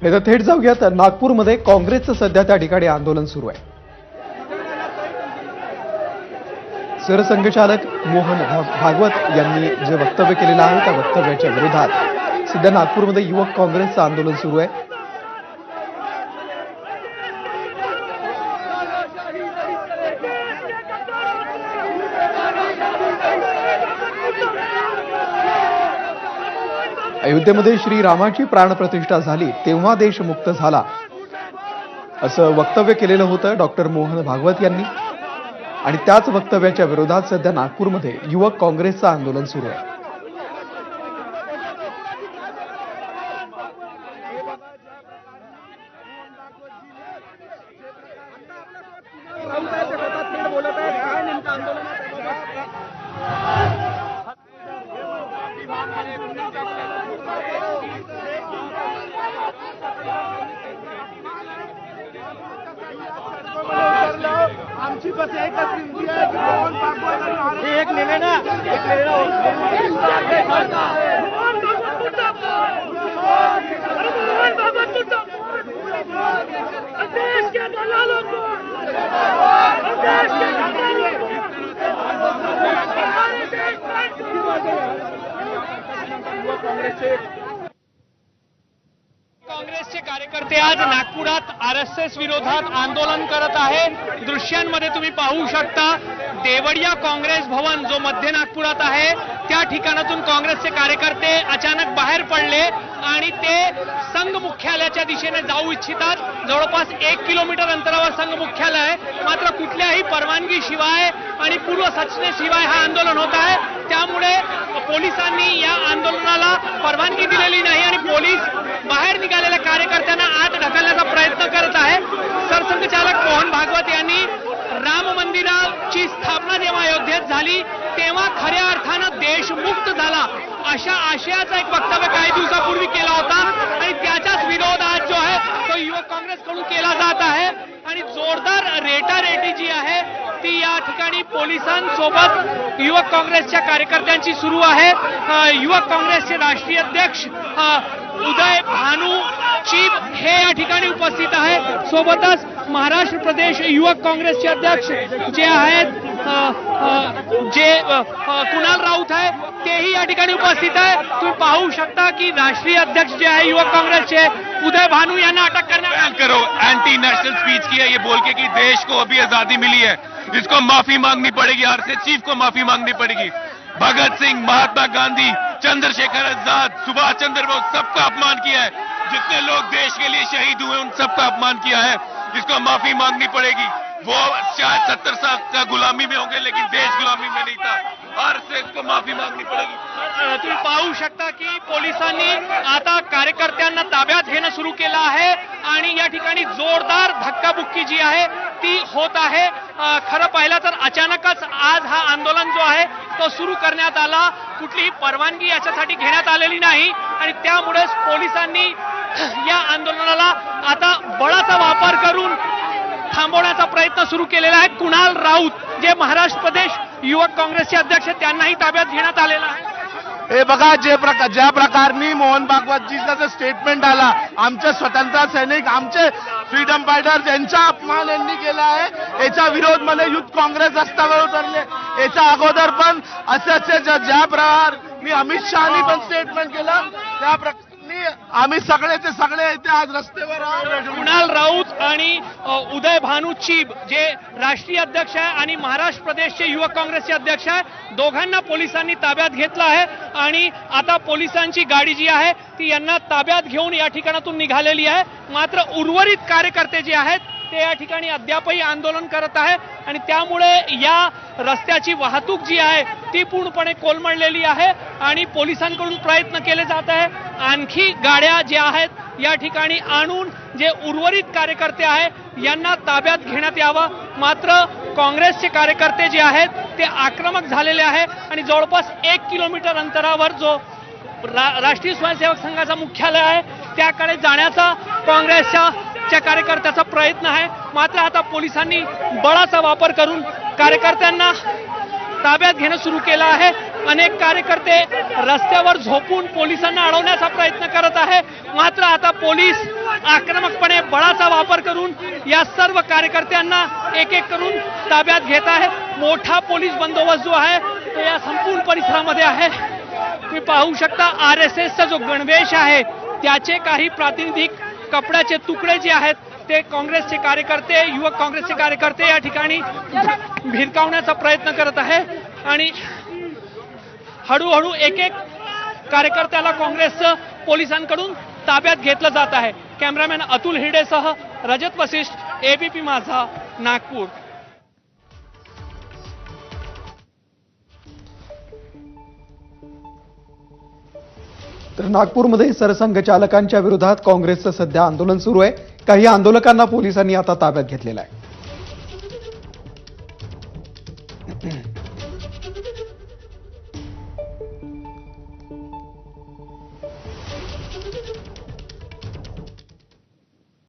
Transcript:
आता थेट जाऊयात नागपूरमध्ये काँग्रेसचं सध्या त्या ठिकाणी आंदोलन सुरू आहे। सरसंघचालक मोहन भागवत यांनी जे वक्तव्य केलेलं आहे त्या वक्तव्याच्या विरोधात सध्या नागपूरमध्ये युवक काँग्रेसचं आंदोलन सुरू आहे। अयोध्येमध्ये श्रीरामाची प्राणप्रतिष्ठा झाली तेव्हा देश मुक्त झाला असं वक्तव्य केलेलं होतं डॉक्टर मोहन भागवत यांनी। आणि त्याच वक्तव्याच्या विरोधात सध्या नागपूरमध्ये युवक काँग्रेसचं आंदोलन सुरू आहे। आमची बस एकच विनंती आहे की मोहन भागवत एक ले लेना देश के दलालों को काँग्रेसचे कार्यकर्ते आज नागपुरात आरएसएस विरोधात आंदोलन करत आहे। दृश्यांमध्ये तुम्ही पाहू शकता देवडिया काँग्रेस भवन जो मध्य नागपुरात आहे त्या ठिकाणातून काँग्रेसचे कार्यकर्ते अचानक बाहेर पडले आणि ते संघ मुख्यालयाच्या दिशेने जाऊ इच्छितात। जवळपास 1 किलोमीटर अंतरावर संघ मुख्यालय आहे, मात्र कुठल्याही परवानगी शिवाय आणि पूर्व सूचनेशिवाय हा आंदोलन होत आहे। त्यामुळे पोलिसांनी या आंदोलनाला परवानगी दिलेली नाही आणि पोलीस बाहेर निघालेल्या कार्यकर्त्यांना आत ढकलण्याचा प्रयत्न करत आहे। सरसंघचालक मोहन भागवत यांनी राम मंदिराची स्थापना जेव्हा अयोध्येत झाली तेव्हा खऱ्या अर्थानं देश मुक्त झाला अशा आशयाचा एक वक्तव्य काही दिवसापूर्वी केला होता आणि त्याचाच विरोध आज जो आहे तो युवक काँग्रेसकडून केला जात आहे। आणि जोरदार रेटारेटी जी आहे ती या ठिकाणी पोलिसांसोबत युवक काँग्रेसच्या कार्यकर्त्यांची सुरू आहे। युवक काँग्रेसचे राष्ट्रीय अध्यक्ष उदय भानू चीब हे या ठिकाणी उपस्थित आहे। सोबतच महाराष्ट्र प्रदेश युवक काँग्रेसचे अध्यक्ष जे आहेत कुणाल राऊत आहे तेही या ठिकाणी उपस्थित आहे। तुम्ही पाहू शकता की राष्ट्रीय अध्यक्ष जे आहे युवक काँग्रेसचे उदय भानू यांना अटक करण्यात करो। एंटी नेशनल स्पीच की है ये बोल के कि देश को अभी आजादी मिली है, इसको माफी मांगनी पड़ेगी, आरएसएस चीफ को माफी मांगनी पड़ेगी। भगत सिंह, महात्मा गांधी, चंद्रशेखर आजाद, सुभाष चंद्र बोस सबका अपमान किया है। जितने लोग देश के लिए शहीद हुए उन सबका अपमान किया है, इसको माफी मांगनी पड़ेगी। वो शायद 70 साल का गुलामी में होंगे लेकिन देश गुलामी में नहीं था। आरएसएस को माफी मांगनी पड़ेगी। तुम्ही पाहू शकता की पोलिसांनी आता कार्यकर्त्यांना ताब्यात घेणं सुरू केलं आहे आणि या ठिकाणी जोरदार धक्काबुक्की जी आहे ती होत आहे। खरं पाहिलं तर अचानकच आज हा आंदोलन जो आहे तो सुरू करण्यात आला, कुठलीही परवानगी याच्यासाठी घेण्यात आलेली नाही आणि त्यामुळेच पोलिसांनी या आंदोलनाला आता बळाचा वापर करून थांबवण्याचा प्रयत्न सुरू केलेला आहे। कुणाल राऊत जे महाराष्ट्र प्रदेश युवक काँग्रेसचे अध्यक्ष त्यांनाही ताब्यात घेण्यात आलेलं आहे। हे बघा ज्या प्रकारनी मोहन भागवतजीचा जो स्टेटमेंट आला, आमचे स्वतंत्र सैनिक, आमचे फ्रीडम फायटर्स यांचा अपमान यांनी केला आहे, याचा विरोध मध्ये युथ काँग्रेस रस्त्यावर उतरले। याच्या अगोदर पण असे ज्या प्रकारे अमित शहानी पण स्टेटमेंट केलं त्या प्रकारे आम्ही सगळेचे सगळे इथे आज रस्त्यावर आहोत। कुणाल राऊत आणि उदय भानू चीब जे राष्ट्रीय अध्यक्ष आहे आणि महाराष्ट्र प्रदेशचे युवक काँग्रेसचे अध्यक्ष आहे, दोघांना पोलिसांनी ताब्यात घेतलं आहे आणि आता पोलिसांची गाडी जी आहे ती यांना ताब्यात घेऊन या ठिकाणातून निघालेली आहे। मात्र उर्वरित कार्यकर्ते जे आहेत ते या ठिकाणी अद्यापही आंदोलन करत आहे आणि त्यामुळे या रस्त्याची वाहतूक जी आहे ती पूर्णपणे कोलमडलेली आहे आणि पोलिसांकडून प्रयत्न केले जात आहे आणखी गाड्या ज्या आहेत या ठिकाणी आणून जे उर्वरित कार्यकर्ते आहेत यांना ताब्यात घेण्यात यावं। मात्र काँग्रेसचे कार्यकर्ते जे आहेत ते आक्रमक झालेले आहे आणि जवळपास 1 किलोमीटर अंतरावर जो राष्ट्रीय स्वयंसेवक संघाचा मुख्यालय आहे त्याकडे जाण्याचा काँग्रेसच्या कार्यकर्त्याचा प्रयत्न आहे। मात्र आता पोलिसांनी बळाचा वापर करून कार्यकर्त्यांना ताब्यात घेणं सुरू केलं आहे अनेक कार्यकर्ते रस्त्यावर झोपून पोलिसांना अडवण्याचा प्रयत्न करत आहे. मात्र आता पोलीस आक्रमकपणे बळाचा वापर करून या सर्व कार्यकर्त्यांना एक एक करून ताब्यात घेत आहे. मोठा पोलीस बंदोबस्त जो आहे तो या संपूर्ण परिसरामध्ये आहे. तुम्ही पाहू शकता RSSचा जो गणवेश आहे त्याचे काही प्रातिनिधिक कपड्याचे तुकडे जे आहेत ते काँग्रेसचे कार्यकर्ते, युवक काँग्रेसचे कार्यकर्ते या ठिकाणी भिरकावण्याचा प्रयत्न करत आहे आणि हळूहळू एक एक कार्यकर्त्याला काँग्रेसचं पोलिसांकडून ताब्यात घेतलं जात आहे. कॅमेरामॅन अतुल हिरडेसह रजत वशिष्ठ, ABP माझा, नागपूर. तर नागपूरमध्ये सरसंघचालकांच्या विरोधात काँग्रेसचं सध्या आंदोलन सुरू आहे. काही आंदोलकांना पोलिसांनी आता ताब्यात घेतलेलं आहे.